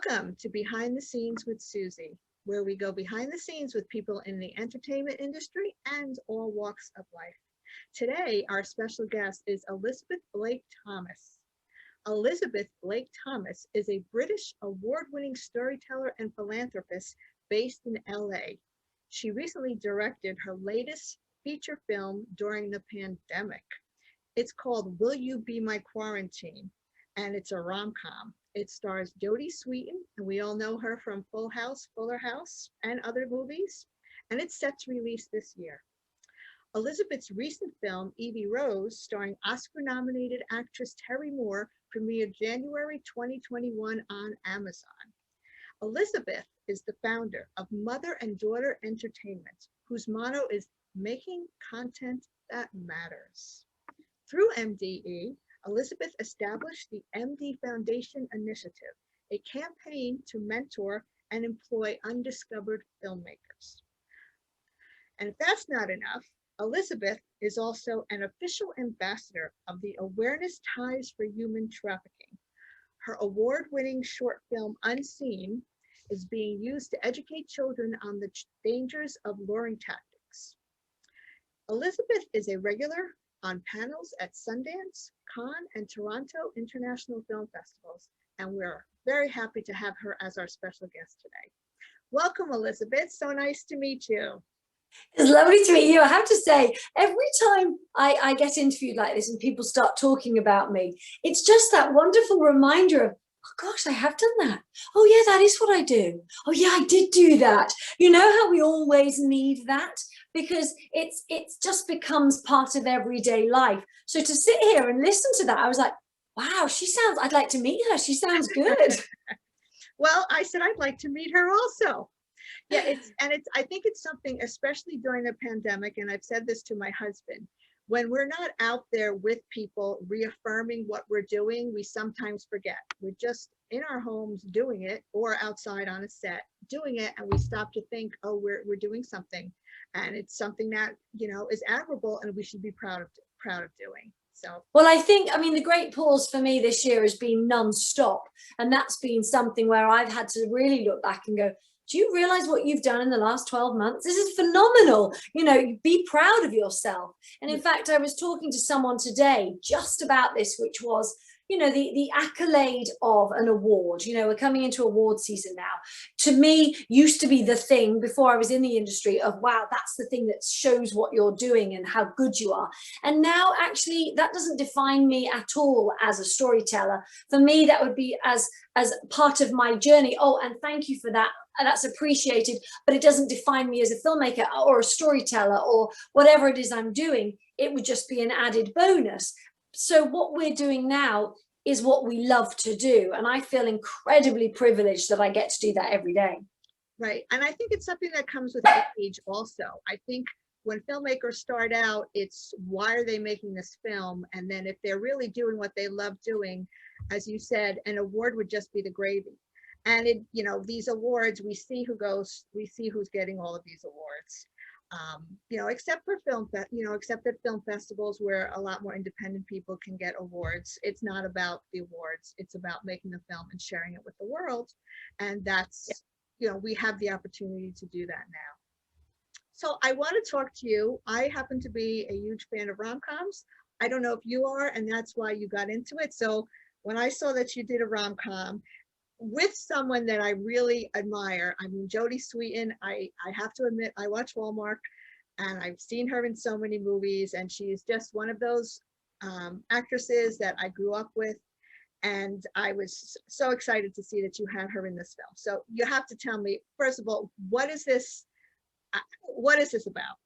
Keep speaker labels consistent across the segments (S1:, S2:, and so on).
S1: Welcome to Behind the Scenes with Susie, where we go behind the scenes with people in the entertainment industry and all walks of life. Today, our special guest is Elizabeth Blake Thomas. Elizabeth Blake Thomas is a British award-winning storyteller and philanthropist based in LA. She recently directed her latest feature film during the pandemic. It's called Will You Be My Quarantine? And it's a rom-com. It stars Jodi, Sweetin, and we all know her from Full House, Fuller House, and other movies. And it's set to release this year. Elizabeth's recent film, Evie Rose, starring Oscar-nominated actress Terry Moore, premiered January 2021 on Amazon. Elizabeth is the founder of Mother and Daughter Entertainment, whose motto is making content that matters. Through MDE, Elizabeth established the MD Foundation Initiative, a campaign to mentor and employ undiscovered filmmakers. And if that's not enough, Elizabeth is also an official ambassador of the Awareness Ties for Human Trafficking. Her award-winning short film, Unseen, is being used to educate children on the dangers of luring tactics. Elizabeth is a regular on panels at Sundance, Cannes, and Toronto International Film Festivals, and we're very happy to have her as our special guest today. Welcome, Elizabeth. So nice to meet you.
S2: It's lovely to meet you. I have to say, every time I get interviewed like this and people start talking about me, it's just that wonderful reminder of, oh gosh, I have done that. Oh yeah, that is what I do. Oh yeah, I did do that. You know how we always need that? Because it's just becomes part of everyday life. So to sit here and listen to that, I was like, wow, I'd like to meet her. She sounds good.
S1: Well, I said, I'd like to meet her also. Yeah, I think it's something, especially during the pandemic, and I've said this to my husband, when we're not out there with people reaffirming what we're doing, we sometimes forget. We're just in our homes doing it, or outside on a set doing it, and we stop to think, oh, we're doing something. And it's something that, you know, is admirable and we should be proud of doing. So,
S2: well, I mean, the great pause for me this year has been non-stop. And that's been something where I've had to really look back and go, do you realize what you've done in the last 12 months? This is phenomenal. You know, be proud of yourself. And in fact, I was talking to someone today just about this, which was, you know, the accolade of an award. You know, we're coming into award season now. To me, used to be the thing before I was in the industry of, wow, that's the thing that shows what you're doing and how good you are. And now actually that doesn't define me at all as a storyteller. For me, that would be as part of my journey. Oh, and thank you for that. And that's appreciated, but it doesn't define me as a filmmaker or a storyteller or whatever it is I'm doing. It would just be an added bonus. So what we're doing now is what we love to do. And I feel incredibly privileged that I get to do that every day.
S1: Right. And I think it's something that comes with age also. I think when filmmakers start out, it's why are they making this film? And then if they're really doing what they love doing, as you said, an award would just be the gravy. And it, you know, these awards, we see who's getting all of these awards. You know, except that film festivals where a lot more independent people can get awards. It's not about the awards. It's about making the film and sharing it with the world. And that's, you know, we have the opportunity to do that now. So I want to talk to you. I happen to be a huge fan of rom-coms. I don't know if you are, and that's why you got into it. So when I saw that you did a rom-com with someone that I really admire, I mean, Jodi Sweetin, I have to admit, I watch Hallmark and I've seen her in so many movies, and she's just one of those actresses that I grew up with. And I was so excited to see that you had her in this film. So you have to tell me, first of all, what is this about?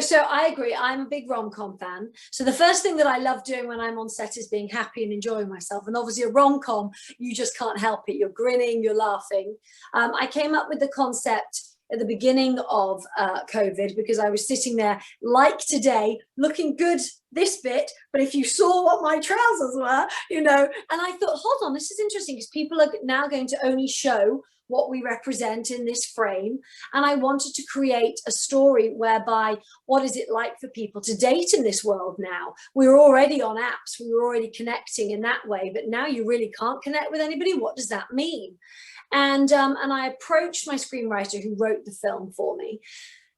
S2: So I agree. I'm a big rom-com fan. So the first thing that I love doing when I'm on set is being happy and enjoying myself. And obviously a rom-com, you just can't help it. You're grinning, you're laughing. I came up with the concept at the beginning of COVID because I was sitting there like today, looking good this bit, but if you saw what my trousers were, you know, and I thought, hold on, this is interesting because people are now going to only show what we represent in this frame. And I wanted to create a story whereby, what is it like for people to date in this world now? We were already on apps, we were already connecting in that way, but now you really can't connect with anybody. What does that mean? And I approached my screenwriter who wrote the film for me.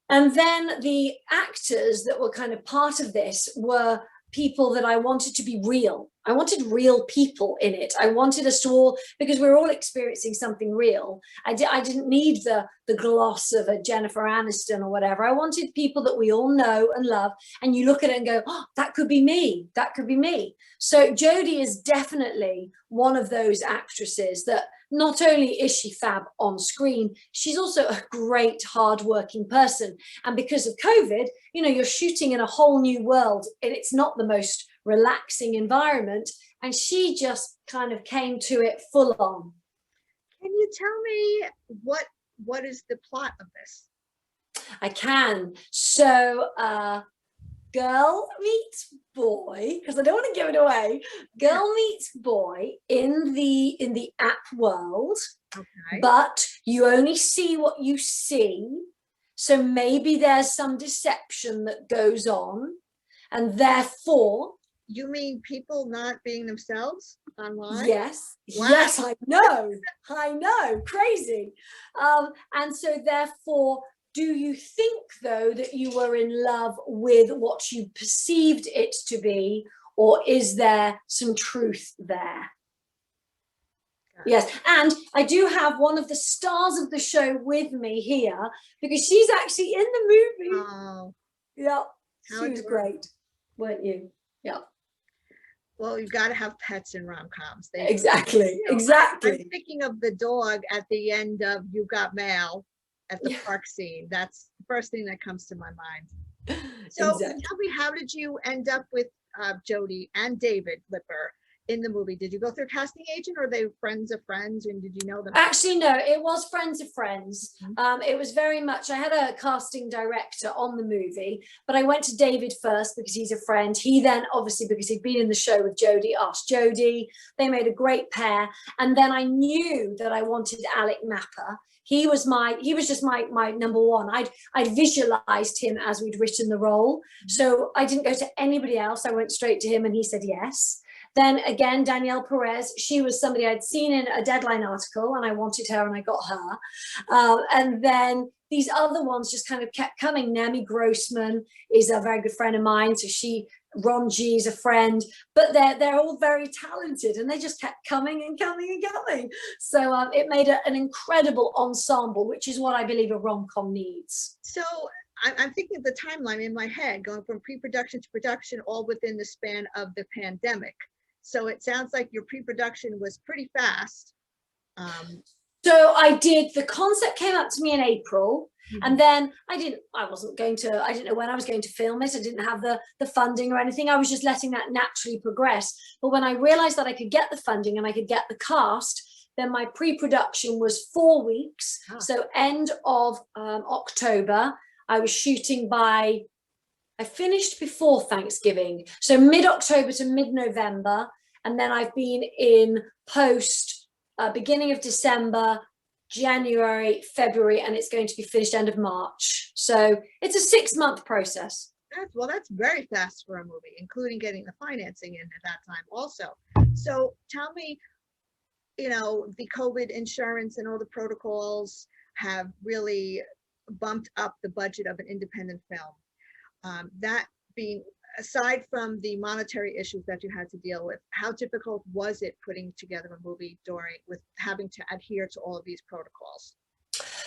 S2: And then the actors that were kind of part of this were people that I wanted to be real. I wanted real people in it. I wanted us to all, because we're all experiencing something real. I didn't need the gloss of a Jennifer Aniston or whatever. I wanted people that we all know and love, and you look at it and go, oh, that could be me. That could be me. So Jodi is definitely one of those actresses that not only is she fab on screen, she's also a great hardworking person. And because of COVID, you know, you're shooting in a whole new world and it's not the most relaxing environment. And she just kind of came to it full on.
S1: Can you tell me what is the plot of this?
S2: I can. So girl meets boy, because I don't want to give it away. Girl meets boy in the app world, okay. But you only see what you see. So maybe there's some deception that goes on, and therefore.
S1: You mean people not being themselves online?
S2: Yes.
S1: Wow.
S2: Yes, I know, crazy. And so therefore, do you think, though, that you were in love with what you perceived it to be, or is there some truth there? Yes, and I do have one of the stars of the show with me here, because she's actually in the movie.
S1: Oh.
S2: Yeah, she was great, weren't you? Yeah.
S1: Well, you've got to have pets in rom-coms.
S2: Exactly, exactly.
S1: I'm thinking of the dog at the end of You Got Mail. At the park scene. That's the first thing that comes to my mind. So exactly. Tell me, how did you end up with Jodi and David Lipper in the movie? Did you go through a casting agent, or are they friends of friends, and did you know them?
S2: Actually, no, it was friends of friends. It was very much, I had a casting director on the movie, but I went to David first because he's a friend. He then, obviously, because he'd been in the show with Jodi, asked Jodi. They made a great pair. And then I knew that I wanted Alec Mapper. He was just my number one. I'd visualized him as we'd written the role. So I didn't go to anybody else. I went straight to him and he said yes. Then again, Danielle Perez, she was somebody I'd seen in a Deadline article and I wanted her and I got her. And then these other ones just kind of kept coming. Nemi Grossman is a very good friend of mine. So Ron G is a friend, but they're all very talented and they just kept coming and coming and coming. So it made an incredible ensemble, which is what I believe a rom-com needs.
S1: So I'm thinking of the timeline in my head, going from pre-production to production, all within the span of the pandemic. So it sounds like your pre-production was pretty fast.
S2: So I did, the concept came up to me in April. And then I didn't know when I was going to film it. I didn't have the funding or anything. I was just letting that naturally progress. But when I realized that I could get the funding and I could get the cast, then my pre-production was 4 weeks. So end of October, I was shooting I finished before Thanksgiving. So mid-October to mid-November. And then I've been in post beginning of December, January, February, and it's going to be finished end of March. So it's a 6-month process.
S1: That's very fast for a movie, including getting the financing in at that time also. So tell me, you know, the COVID insurance and all the protocols have really bumped up the budget of an independent film. That being, aside from the monetary issues that you had to deal with, how difficult was it putting together a movie with having to adhere to all of these protocols?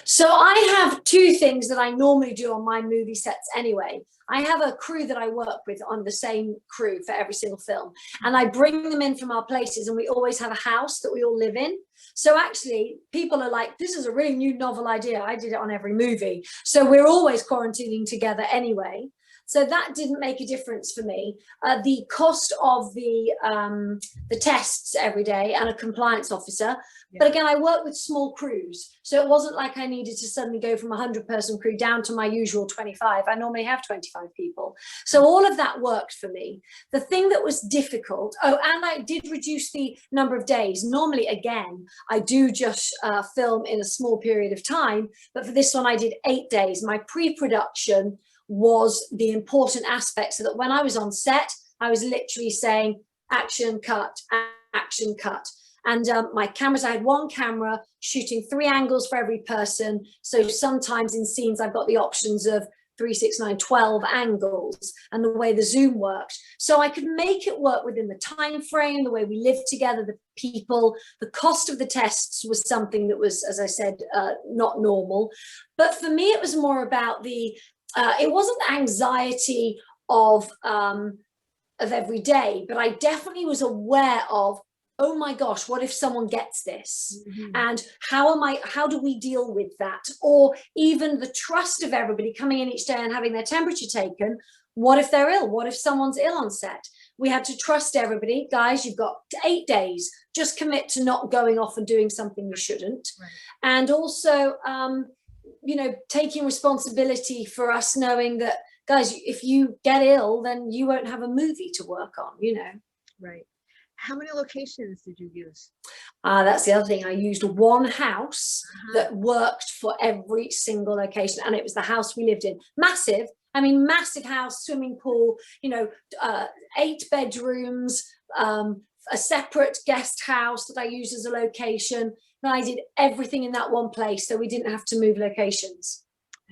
S2: So I have 2 things that I normally do on my movie sets anyway. I have a crew that I work with on the same crew for every single film, and I bring them in from our places, and we always have a house that we all live in. So actually people are like, this is a really new novel idea. I did it on every movie. So we're always quarantining together anyway. So that didn't make a difference for me. The cost of the tests every day and a compliance officer. Yeah. But again, I work with small crews. So it wasn't like I needed to suddenly go from a 100-person crew down to my usual 25. I normally have 25 people. So all of that worked for me. The thing that was difficult, oh, and I did reduce the number of days. Normally, again, I do just film in a small period of time. But for this one, I did 8 days. My pre-production was the important aspect, so that when I was on set, I was literally saying action, cut, action, cut. And my cameras, I had one camera shooting 3 angles for every person. So sometimes in scenes, I've got the options of 3, 6, 9, 12 angles, and the way the zoom worked. So I could make it work within the time frame, the way we lived together, the people. The cost of the tests was something that was, as I said, not normal. But for me, it was more about the, it wasn't the anxiety of every day, but I definitely was aware of, oh my gosh, what if someone gets this? Mm-hmm. And how do we deal with that? Or even the trust of everybody coming in each day and having their temperature taken. What if they're ill? What if someone's ill on set? We had to trust everybody. Guys, you've got 8 days. Just commit to not going off and doing something you shouldn't. Right. And also, you know, taking responsibility for us knowing that, guys, if you get ill, then you won't have a movie to work on, you know.
S1: Right. How many locations did you use?
S2: That's the other thing. I used one house that worked for every single location, and it was the house we lived in. Massive. I mean, massive house, swimming pool, you know, 8 bedrooms, a separate guest house that I used as a location. And I did everything in that one place, so we didn't have to move locations.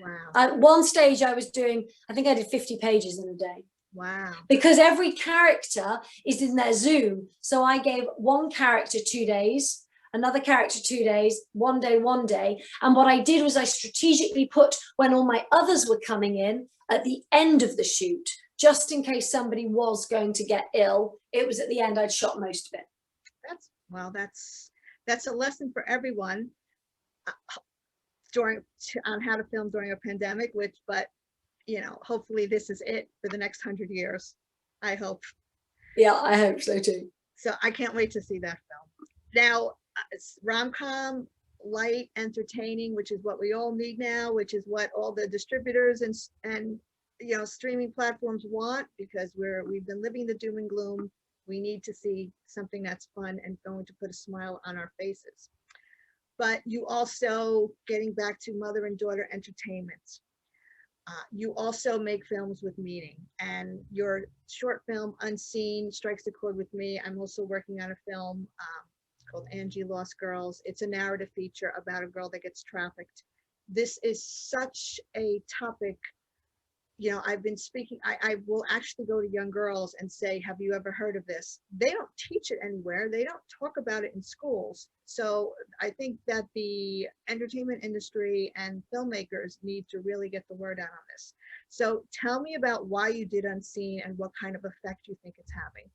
S1: Wow.
S2: At one stage I was doing, I think I did 50 pages in a day.
S1: Wow.
S2: Because every character is in their Zoom. So I gave one character 2 days, another character 2 days, 1 day, 1 day. And what I did was I strategically put when all my others were coming in at the end of the shoot, just in case somebody was going to get ill. It was at the end. I'd shot most of it.
S1: That's a lesson for everyone on how to film during a pandemic, but you know, hopefully this is it for the next 100 years. I hope.
S2: Yeah, I hope so too.
S1: So I can't wait to see that film. Now, rom-com, light, entertaining, which is what we all need now, which is what all the distributors and you know, streaming platforms want, because we've been living the doom and gloom. We need to see something that's fun and going to put a smile on our faces. But you also, getting back to mother and daughter entertainment, you also make films with meaning, and your short film Unseen strikes a chord with me. I'm also working on a film called Angie Lost Girls. It's a narrative feature about a girl that gets trafficked. This is such a topic. You know, I've been speaking, I will actually go to young girls and say, have you ever heard of this? They don't teach it anywhere. They don't talk about it in schools. So I think that the entertainment industry and filmmakers need to really get the word out on this. So tell me about why you did Unseen and what kind of effect you think it's having.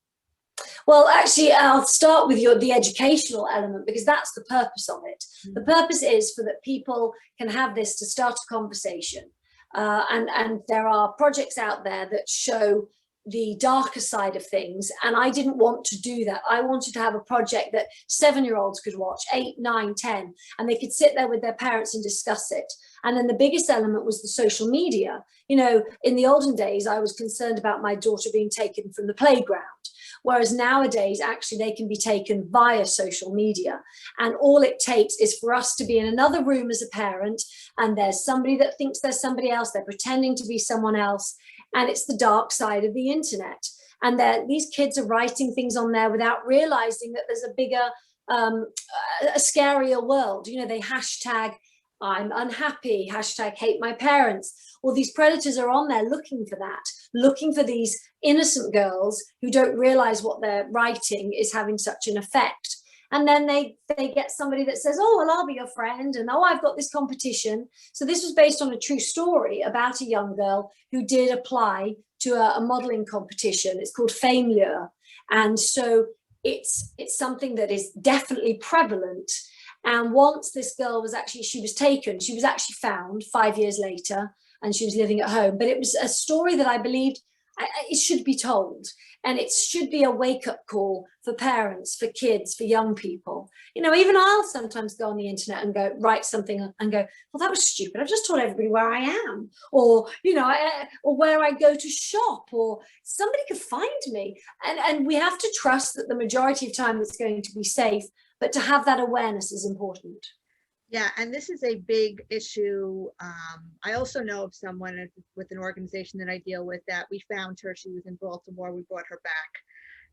S2: Well, actually, I'll start with the educational element, because that's the purpose of it. Mm-hmm. The purpose is for that people can have this to start a conversation. And there are projects out there that show the darker side of things, and I didn't want to do that. I wanted to have a project that 7-year-olds could watch, 8, 9, 10, and they could sit there with their parents and discuss it. And then the biggest element was the social media. You know, in the olden days, I was concerned about my daughter being taken from the playground, whereas nowadays, actually, they can be taken via social media. And all it takes is for us to be in another room as a parent, and there's somebody that thinks there's somebody else, they're pretending to be someone else, and it's the dark side of the internet. And these kids are writing things on there without realizing that there's a bigger, a scarier world. You know, they hashtag I'm unhappy, hashtag hate my parents. Well, these predators are on there looking for that, looking for these innocent girls who don't realize what they're writing is having such an effect. And then they get somebody that says, oh, well, I'll be your friend. And, oh, I've got this competition. So this was based on a true story about a young girl who did apply to a modeling competition. It's called Fame Lure. And so it's something that is definitely prevalent. And once this girl was actually, she was taken, she was actually found 5 years later. and she was living at home. But it was a story that I believed it should be told, and it should be a wake-up call for parents, for kids, for young people. You know, even I'll sometimes go on the internet and go write something and go, well, that was stupid, I've just told everybody where I am, or you know, or where I go to shop, or somebody could find me. And we have to trust that the majority of time it's going to be safe, but to have that awareness is important.
S1: Yeah, and this is a big issue. I also know of someone with an organization that I deal with that we found her. She was in Baltimore. We brought her back.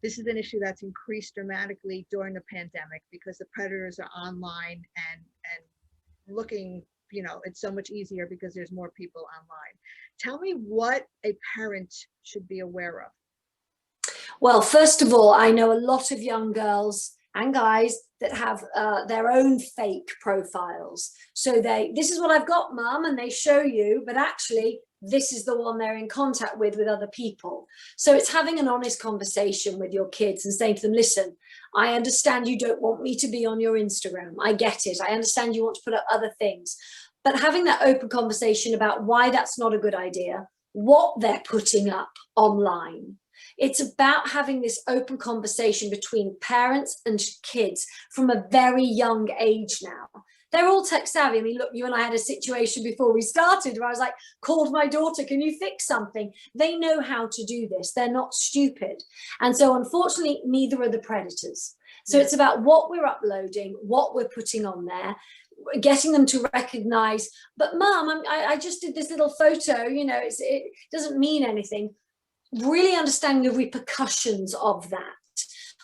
S1: This is an issue that's increased dramatically during the pandemic because the predators are online and looking, you know, it's so much easier because there's more people online. Tell me what a parent should be aware of.
S2: Well, first of all, I know a lot of young girls and guys that have their own fake profiles. So this is what I've got, mum, and they show you, but actually this is the one they're in contact with other people. So it's having an honest conversation with your kids and saying to them, listen, I understand you don't want me to be on your Instagram. I get it. I understand you want to put up other things, but having that open conversation about why that's not a good idea, what they're putting up online. It's about having this open conversation between parents and kids from a very young age now. They're all tech savvy. I mean, look, you and I had a situation before we started where I was like, called my daughter, can you fix something? They know how to do this. They're not stupid. And so unfortunately, neither are the predators. So it's about what we're uploading, what we're putting on there, getting them to recognize, but mom, I just did this little photo, you know, it doesn't mean anything. Really understanding the repercussions of that.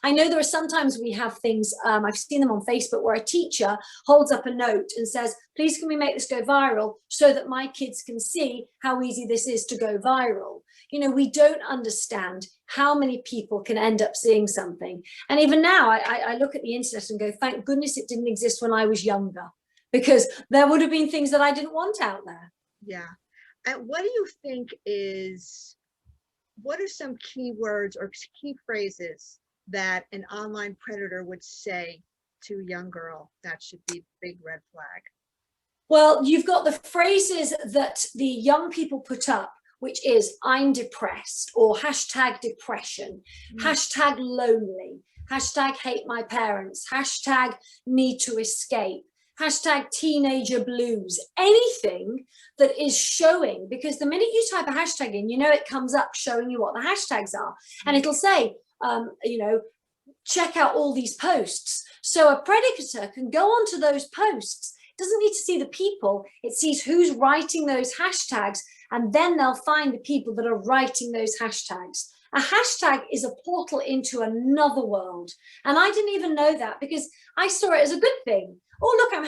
S2: I know there are sometimes we have things, I've seen them on Facebook, where a teacher holds up a note and says, please can we make this go viral so that my kids can see how easy this is to go viral. You know, we don't understand how many people can end up seeing something. And even now, I look at the internet and go, thank goodness it didn't exist when I was younger, because there would have been things that I didn't want out there.
S1: Yeah. And what do you think what are some key words or key phrases that an online predator would say to a young girl that should be a big red flag?
S2: Well, you've got the phrases that the young people put up, which is I'm depressed, or hashtag depression, hashtag lonely, hashtag hate my parents, hashtag need to escape, hashtag teenager blues, anything that is showing, because the minute you type a hashtag in, you know, it comes up showing you what the hashtags are, and it'll say, you know, check out all these posts. So a predator can go onto those posts. It doesn't need to see the people, it sees who's writing those hashtags, and then they'll find the people that are writing those hashtags. A hashtag is a portal into another world. And I didn't even know that because I saw it as a good thing. Oh, look, I'm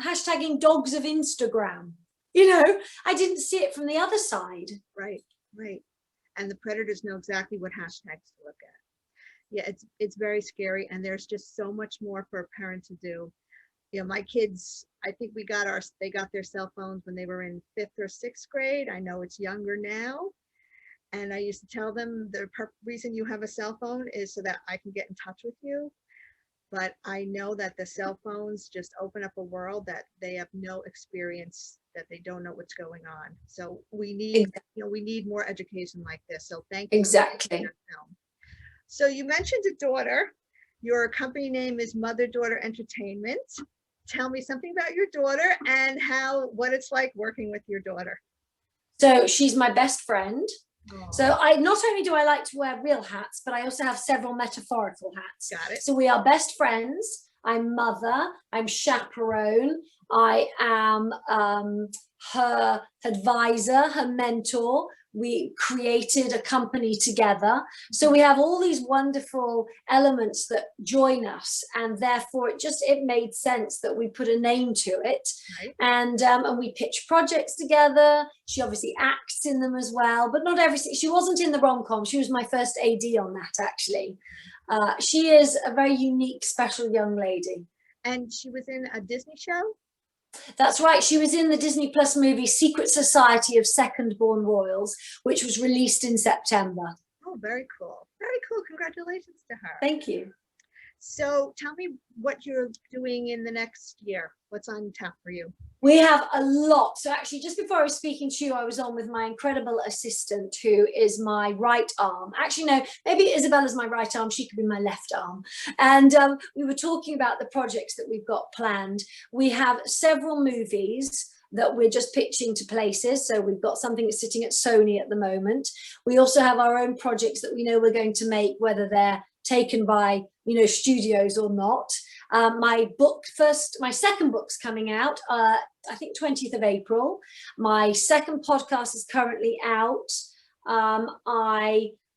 S2: hashtagging dogs of Instagram. You know, I didn't see it from the other side.
S1: Right, right. And the predators know exactly what hashtags to look at. Yeah, it's very scary. And there's just so much more for a parent to do. You know, my kids, I think they got their cell phones when they were in 5th or 6th grade. I know it's younger now. And I used to tell them the reason you have a cell phone is so that I can get in touch with you. But I know that the cell phones just open up a world that they have no experience, that they don't know what's going on. So we need, you know, we need more education like this. So thank you.
S2: Exactly.
S1: So you mentioned a daughter. Your company name is Mother Daughter Entertainment. Tell me something about your daughter and what it's like working with your daughter.
S2: So she's my best friend.
S1: Aww.
S2: So I not only do I like to wear real hats, but I also have several metaphorical hats.
S1: Got it.
S2: So we are best friends. I'm mother. I'm chaperone. I am her advisor, her mentor. We created a company together. So we have all these wonderful elements that join us, and therefore it made sense that we put a name to it.
S1: Right.
S2: And we pitch projects together. She obviously acts in them as well, but not everything. She wasn't in the rom-com. She was my first AD on that, actually. She is a very unique, special young lady.
S1: And she was in a Disney show?
S2: That's right. She was in the Disney Plus movie Secret Society of Second Born Royals, which was released in September.
S1: Oh, very cool. Very cool. Congratulations to her.
S2: Thank you.
S1: So tell me what you're doing in the next year. What's on tap for you?
S2: We have a lot. So actually, just before I was speaking to you, I was on with my incredible assistant, who is my right arm. Actually, no, maybe Isabella's my right arm. She could be my left arm. And we were talking about the projects that we've got planned. We have several movies that we're just pitching to places. So we've got something that's sitting at Sony at the moment. We also have our own projects that we know we're going to make, whether they're taken by, studios or not. My second book's coming out, I think 20th of April. My second podcast is currently out.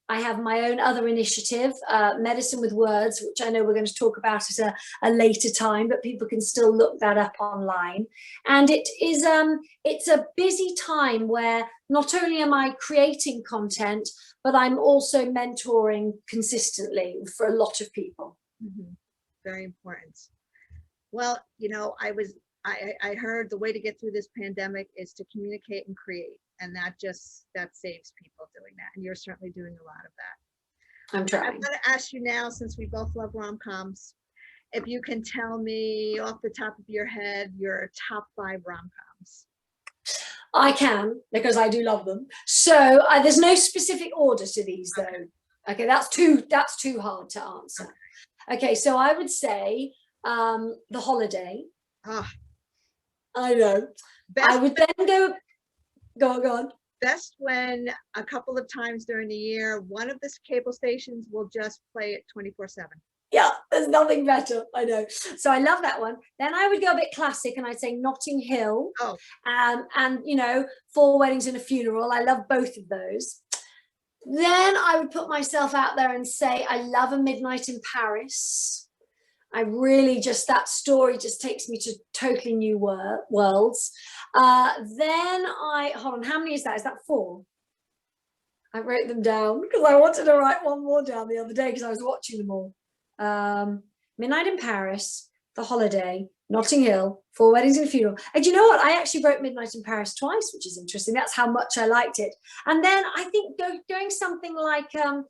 S2: I have my own other initiative, Medicine with Words, which I know we're going to talk about at a later time, but people can still look that up online. And it's a busy time where not only am I creating content, but I'm also mentoring consistently for a lot of people.
S1: Mm-hmm. Very important. Well, I heard the way to get through this pandemic is to communicate and create, and that saves people doing that. And you're certainly doing a lot of that.
S2: I'm trying.
S1: I'm going to ask you now, since we both love rom-coms, if you can tell me off the top of your head your top 5 rom-coms.
S2: I can, because I do love them. So there's no specific order to these, though. Okay, that's too hard to answer. Okay, so I would say The Holiday. I know. I would then go on.
S1: Best when a couple of times during the year, one of the cable stations will just play it 24/7.
S2: Yeah, there's nothing better. I know. So I love that one. Then I would go a bit classic and I'd say Notting Hill.
S1: Oh.
S2: And 4 Weddings and a Funeral. I love both of those. Then I would put myself out there and say I love A Midnight in Paris. I really that story just takes me to totally new worlds. Then hold on, how many is that? Is that 4? I wrote them down because I wanted to write one more down the other day because I was watching them all. Midnight in Paris, The Holiday, Notting Hill, 4 Weddings and a Funeral. And you know what? I actually wrote Midnight in Paris twice, which is interesting. That's how much I liked it. And then I think going something like a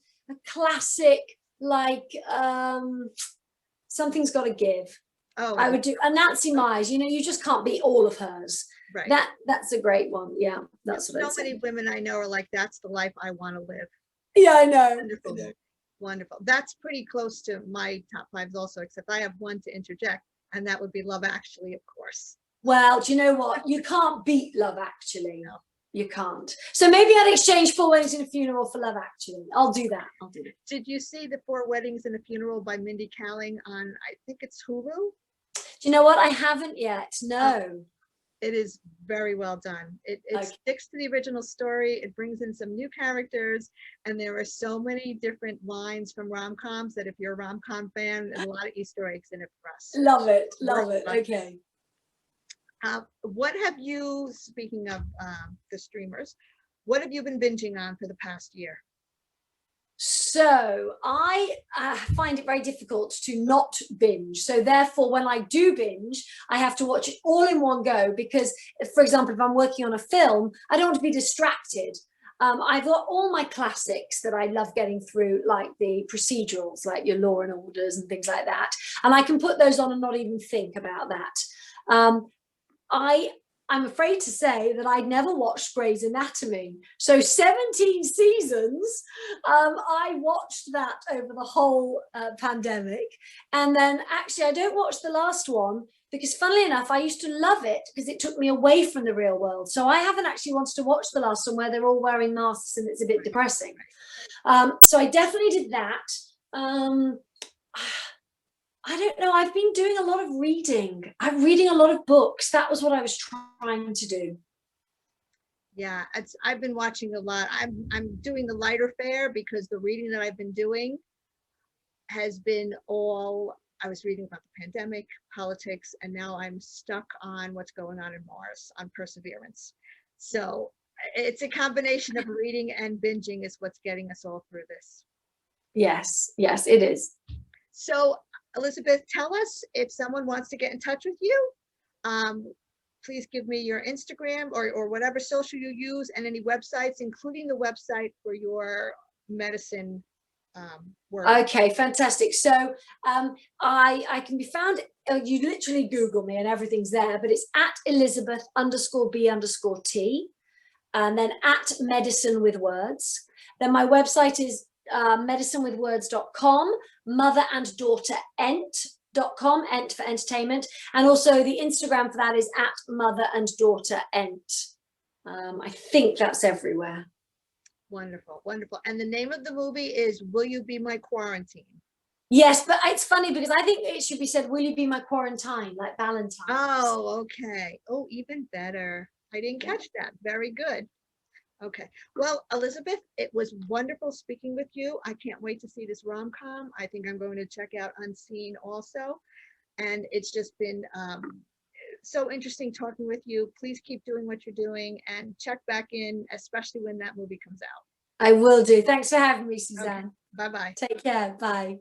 S2: classic, like Something's Gotta Give.
S1: Oh,
S2: I would do a Nancy Myers. You just can't beat all of hers.
S1: Right.
S2: That's a great one. Yeah, that's what I
S1: So many women I know are like, that's the life I want to live.
S2: Yeah, I know.
S1: Wonderful. I know. Wonderful. That's pretty close to my top 5s also, except I have one to interject, and that would be Love Actually, of course.
S2: Well, do you know what? You can't beat Love Actually. No. You can't. So maybe I'd exchange 4 Weddings and a Funeral for Love Actually. I'll do that.
S1: Did you see the 4 Weddings and a Funeral by Mindy Kaling on, I think it's Hulu?
S2: Do you know what? I haven't yet. No.
S1: It is very well done. It sticks to the original story. It brings in some new characters, and there are so many different lines from rom-coms that if you're a rom-com fan, there's a lot of Easter eggs in it for us.
S2: Love it. Okay.
S1: What have you, speaking of the streamers, what have you been binging on for the past year?
S2: So I find it very difficult to not binge. So therefore, when I do binge, I have to watch it all in one go because, for example, if I'm working on a film, I don't want to be distracted. I've got all my classics that I love getting through, like the procedurals, like your Law and Orders and things like that. And I can put those on and not even think about that. I'm afraid to say that I'd never watched Grey's Anatomy. So 17 seasons, I watched that over the whole pandemic. And then actually I don't watch the last one because funnily enough, I used to love it because it took me away from the real world. So I haven't actually wanted to watch the last one where they're all wearing masks and it's a bit depressing. So I definitely did that. I don't know. I've been doing a lot of reading. I'm reading a lot of books. That was what I was trying to do.
S1: Yeah, I've been watching a lot. I'm doing the lighter fare because the reading that I've been doing has been all, I was reading about the pandemic, politics, and now I'm stuck on what's going on in Mars, on Perseverance. So it's a combination of reading and binging is what's getting us all through this.
S2: Yes, it is.
S1: So Elizabeth, tell us if someone wants to get in touch with you. Please give me your Instagram or whatever social you use and any websites, including the website for your medicine work.
S2: Okay, fantastic. So I can be found you literally Google me and everything's there, but it's at Elizabeth_B_T, and then at Medicine with Words. Then my website is medicinewithwords.com, motheranddaugterent.com, ent for entertainment, and also the Instagram for that is at motheranddaugterent. I think that's everywhere.
S1: Wonderful, wonderful. And the name of the movie is Will You Be My Quarantine?
S2: Yes, but it's funny because I think it should be said, Will You Be My Quarantine, like Valentine's.
S1: Oh, okay. Oh, even better. I didn't catch that. Very good. Okay. Well, Elizabeth, it was wonderful speaking with you. I can't wait to see this rom-com. I think I'm going to check out Unseen also. And it's just been so interesting talking with you. Please keep doing what you're doing and check back in, especially when that movie comes out.
S2: I will do. Thanks for having me, Suzanne.
S1: Okay. Bye-bye.
S2: Take care. Bye.